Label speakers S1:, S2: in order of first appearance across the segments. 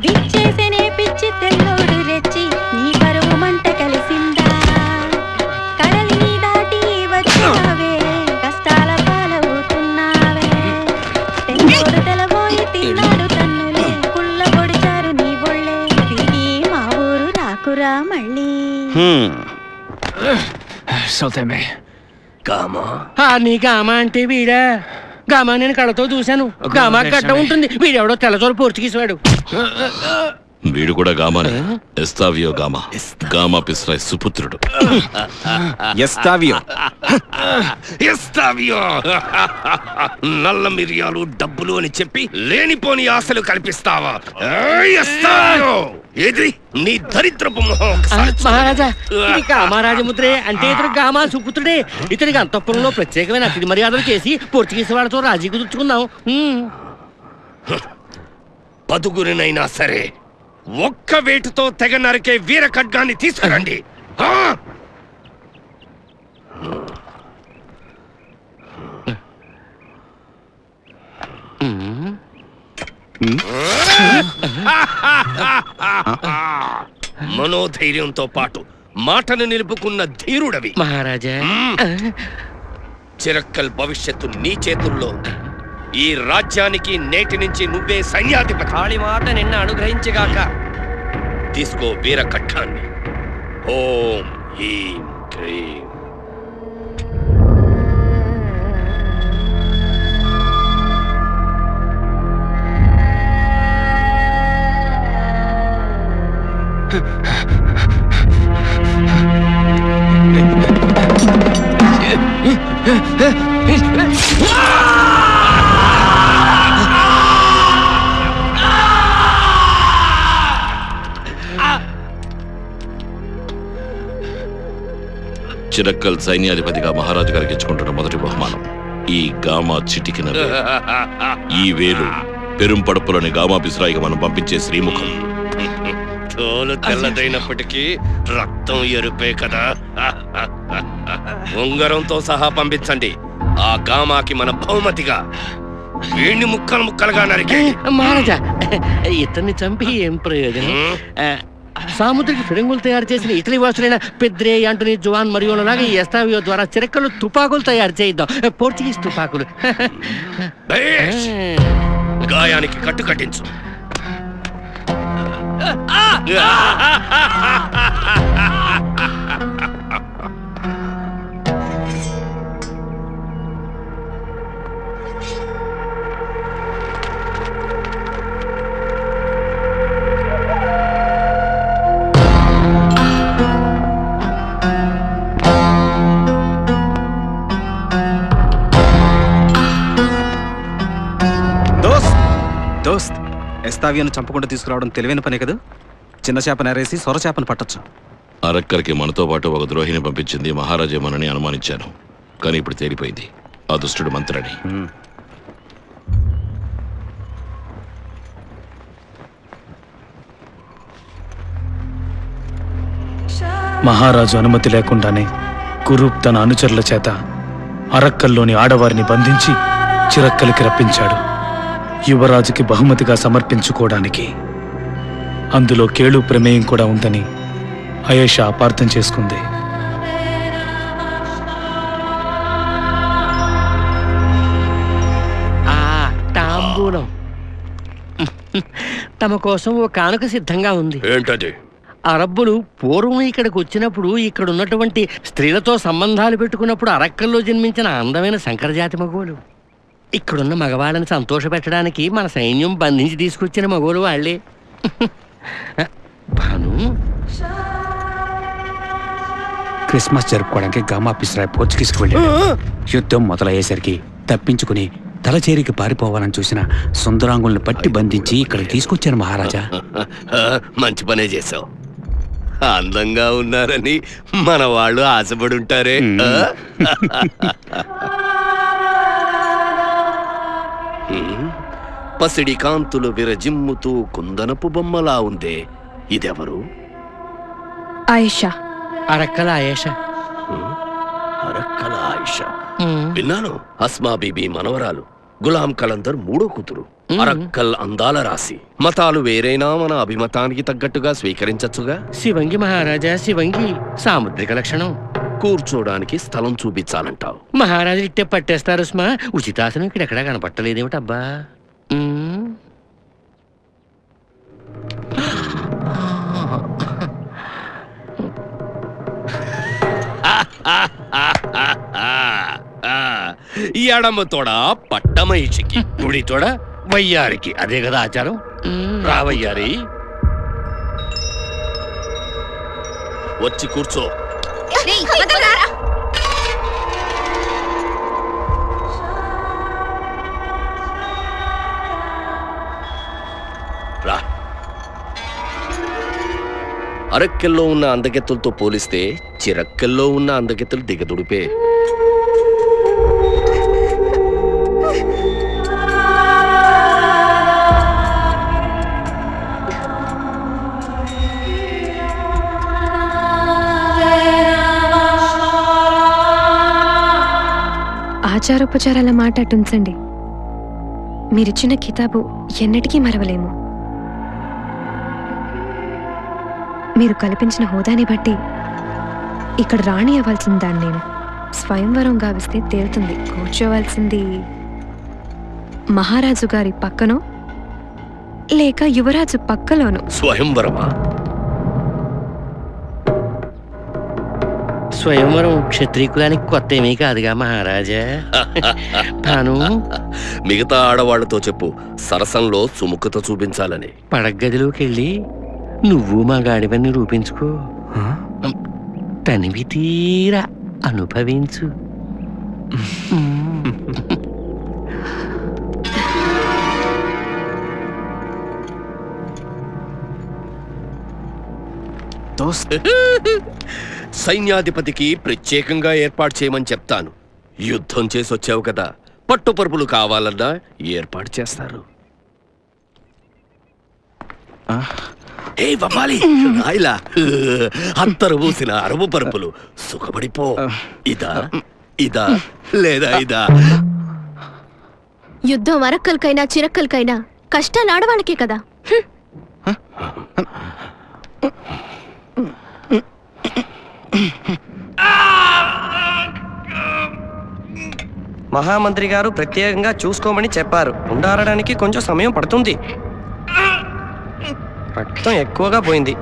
S1: విచ్చేసనే పిచ్చి తెల్లోడు రెచ్చి నీ పరువు మంట కలిసిందా కడలిని దాటి వచ్చావే కష్టాల పాలవుతున్నావే తెల్లోడు తెలబోయి తిన్నాడు తన్నులే పుల్ల పొడిచారు నీ బొళ్ళే తిరిగి మా ఊరు రాకురా మళ్ళీ
S2: Soltame.
S3: గామా
S4: నీ గామా అంటే వీడా గామా నేను కళ్ళతో చూశాను గామా గడ్డ ఉంటుంది వీడెవడో తెల్లచోరు పోర్చుగీస్ వాడు
S3: వీడు కూడా గామానే ఎస్తావియో గామా గామా పిస్రాయ్ సుపుత్రుడు
S2: ఎస్తావియో
S3: ఎస్తావియో నల్ల మిరియాలు డబ్బులు అని చెప్పి లేనిపోని ఆశలు కల్పిస్తావా ఎస్తావియో ఏది నీ దరిద్రపు మొహం ఒకసారి చూడు.
S4: మహారాజా ఇది గామారాజముద్రే అంటే ఇతడు గామా సుపుత్రుడే ఇతనికి అంతఃపురంలో ప్రత్యేకమైన అతిథి మర్యాదలు చేసి పోర్చుగీస్ వాళ్ళతో రాజీ కుదుర్చుకుందాం
S3: పదుగురినైనా సరే ఒక్క వేటుతో తెగ నరికే వీర ఖడ్గాన్ని తీసుకురండి ఆ! మనోధైర్యంతో పాటు మాటను నిలుపుకున్న ధీరుడవి
S4: మహారాజా
S3: చిరక్కల్ భవిష్యత్తు నీ చేతుల్లో ఈ రాజ్యానికి నేటి నుంచి నువ్వే సైన్యాధిపతి
S4: కాళీ మాట నిన్న అనుగ్రహించగాక
S3: తీసుకో వీర ఖడ్గాన్ని ఓం హ్రీం క్రీం చిరక్కల్ సైన్యాధిపతిగా మహారాజు గారికి ఇచ్చుకుంటున్న మొదటి బహుమానం ఈ గామా చిటికిన ఈ వేలు పెరుంపడుపులోని గామా పిస్రాయిగా మనం పంపించే శ్రీముఖం తోలు తెల్లదైనప్పటికీ రక్తం ఎరుపే కదా ఉంగరంతో సహా పంపించండి ఆ గామాకి మన బహుమతిగా వీణ్ణి ముక్కలు ముక్కలుగా నరికి
S4: మహారాజా ఇతన్ని చంపి ఏం ప్రయోజనం సాముద్రిక ఫిరంగులు తయారు చేసిన ఇటలీ వాసులైన పెద్రే యాంటనీ జువాన్ మరియు లాగా ఈ ఎస్తావియో ద్వారా చిరకలు తుపాకులు తయారు చేయిద్దాం పోర్చుగీస్ తుపాకులు
S3: భేష్! గాయానికి కట్టు కట్టించు
S2: దోస్త్ ఎస్తావియోను చంపకుండా తీసుకురావడం తెలివైన పనే కదా. చిన్న చేప నేరేసి సొర చేపను పట్టొచ్చు.
S3: అరక్కరికి మనతో పాటు ఒక ద్రోహిని పంపించింది మహారాజేమోనని అనుమానించాను, కానీ ఇప్పుడు తేలిపోయింది ఆ దుష్టుడు మంత్రని.
S5: మహారాజు అనుమతి లేకుండానే కురూప్ తన అనుచరుల చేత అరక్కల్లోని ఆడవారిని బంధించి చిరక్కలికి రప్పించాడు, యువరాజుకి బహుమతిగా సమర్పించుకోవడానికి. అందులో కేళు ప్రమేయం కూడా ఉందని అయేషా అపార్థం చేసుకుంది.
S4: తాంబూలం తమ కోసం ఓ కానుక సిద్ధంగా ఉంది.
S3: ఏంటది?
S4: అరబ్బులు పూర్వం ఇక్కడికి వచ్చినప్పుడు ఇక్కడ ఉన్నటువంటి స్త్రీలతో సంబంధాలు పెట్టుకున్నప్పుడు అరక్కల్లో జన్మించిన అందమైన సంకరజాతి మగోలు. ఇక్కడున్న మగవాళ్ళని సంతోషపెట్టడానికి మన సైన్యం బంధించి తీసుకొచ్చిన మగోలు వాళ్లే. భాను
S5: క్రిస్మస్ జరుపుకోవడానికి గామా పిస్రాయ్ పోర్చుగీస్కి వెళ్ళాడు. యుద్ధం మొదలయ్యేసరికి తప్పించుకుని తలచేరికి పారిపోవాలని చూసిన సుందరాంగుల్ని పట్టి బంధించి ఇక్కడికి తీసుకొచ్చాను మహారాజా.
S3: మంచి పనే చేసావు. అందంగా ఉన్నారని మన వాళ్ళు ఆశపడి ఉంటారే. పసిడి కాంతులు విరజిమ్ముతూ కుందనపు బొమ్మలా ఉందే, ఇదెవరు?
S1: ఆయిషా.
S4: అరక్కల ఆయేషా.
S3: అరక్కల ఆయిషా. విన్నాను, అస్మా బీబీ మనవరాలు.
S6: గులాం కలందర్ మూడో కూతురు. అరక్కల్ అందాల రాసి. మతాలు వేరైనా మన అభిమతానికి తగ్గట్టుగా స్వీకరించచ్చుగా.
S4: శివంగి మహారాజా శివంగి సాముద్రిక లక్షణం.
S6: కూర్చోడానికి స్థలం చూపించాలంటావు.
S4: మహారాజు ఇట్టే పట్టేస్తారు సుమా. ఉచితాసనం ఇక్కడెక్కడా కనపట్టలేదేమిటబ్బా.
S6: ఎడమ తోడ పట్టమైచికి,
S4: గుడి తోడ వయ్యారికి. అదే కదా ఆచారం. రావయ్యారి.
S6: వచ్చి కూర్చో. రా. అరక్కెల్లో ఉన్న అందగెత్తులతో పోలిస్తే చిరక్కెల్లో ఉన్న అందగెత్తులు దిగదుడిపే.
S1: ఆచారోపచారాల మాట అటుంచండి. మీరిచ్చిన కితాబు ఎన్నటికీ మరవలేము. మీరు కల్పించిన హోదాని బట్టి ఇక్కడ రాణి అవ్వాల్సింది దాన్ని నేను. స్వయంవరం గావిస్తే తేలుతుంది. కూర్చోవలసింది మహారాజు గారి పక్కనో లేక యువరాజు పక్కలోనో.
S6: స్వయంవరమా?
S4: స్వయంవరం క్షత్రియులానికి కొత్త ఏమీ కాదుగా మహారాజా. తాను
S6: మిగతా ఆడవాళ్లతో చెప్పు, సరసంలో సుముఖత చూపించాలని.
S4: పడగదిలోకి వెళ్ళి నువ్వు మా గాడివని నిరూపించుకో. తనివి తీరా అనుభవించు.
S6: సైన్యాధిపతికి ప్రత్యేకంగా ఏర్పాటు చేయమని చెప్తాను. యుద్ధం చేసి వచ్చావు కదా, పట్టుపరుపులు కావాలన్నా ఏర్పాటు చేస్తారు. అత్తరు పూసిన అరవు పరుపులు సుఖపడిపో. ఇదా ఇదా లేదా ఇదా?
S7: యుద్ధం అరక్కలకైనా చిరక్కలకైనా కష్టాలు ఆడవాళ్ళకే కదా.
S8: మహామంత్రి గారు ప్రత్యేకంగా చూసుకోమని చెప్పారు. ఉండారడానికి కొంచెం సమయం పడుతుంది. రక్తం ఎక్కువగా పోయింది.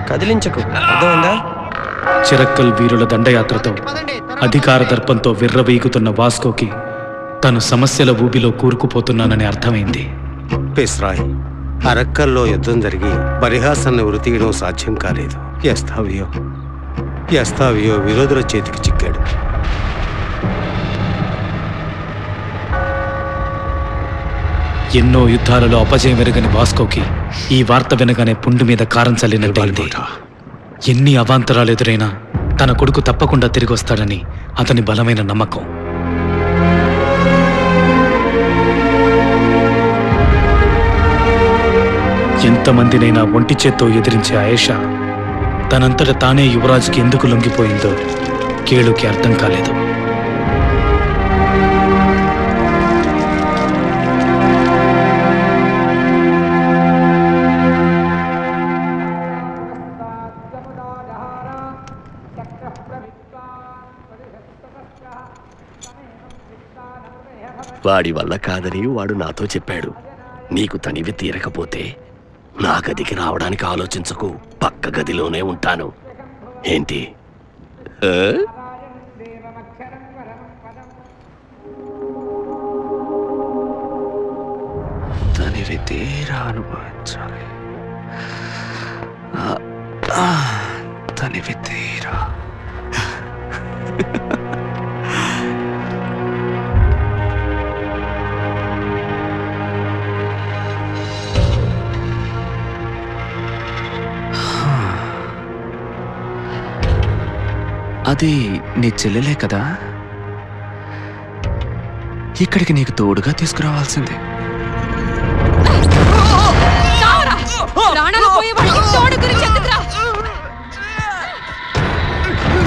S8: కదిలించకు, అర్థమైందా?
S5: చిరక్కల్ వీరుల దండయాత్రతో అధికార దర్పంతో విర్రవీగుతున్న వాస్కోకి తను సమస్యల ఊబిలో కూరుకుపోతున్నానని అర్థమైంది.
S9: పిస్రాయ్, అరక్కల్లో యుద్ధం జరిగి పరిహాసాన్ని ఉరితీయడం సాధ్యం కాలేదు. ఎస్తావియో విరోధుల చేతికి చిక్కాడు.
S5: ఎన్నో యుద్ధాలలో అపజయం ఎరగని వాస్కోకి ఈ వార్త వినగానే పుండు మీద కారం చల్లినట్టయింది. ఎన్ని అవాంతరాలు ఎదురైనా తన కొడుకు తప్పకుండా తిరిగి వస్తాడని అతని బలమైన నమ్మకం. ఎంతమందినైనా ఒంటి చేత్తో ఎదిరించే ఆయేషా తనంతట తానే యువరాజుకి ఎందుకు లొంగిపోయిందో కేళుకి అర్థం కాలేదు.
S6: వాడి వల్ల కాదని వాడు నాతో చెప్పాడు. నీకు తనివి తీరకపోతే నా గదికి రావడానికి ఆలోచించకు, పక్క గదిలోనే ఉంటాను. ఏంటి?
S9: తనివి తీరా అనుభవించాలి. తనివి తీరా.
S10: అది నీ చెల్లెలే కదా, ఇక్కడికి నీకు తోడుగా తీసుకురావాల్సిందే.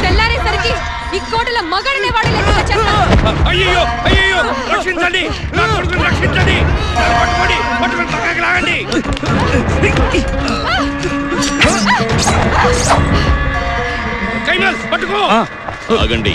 S1: తెల్లారేసరికి ఈ కోటలో మగాడనే వాడు లేకుండా చేస్తాను.
S4: అయ్యో అయ్యో రక్షించండి, నా కొడుకుని రక్షించండి. పట్టుకోండి, పట్టుకొని పక్కకి లాగండి. కైలాస్ పట్టుకో.
S3: ఆగండి.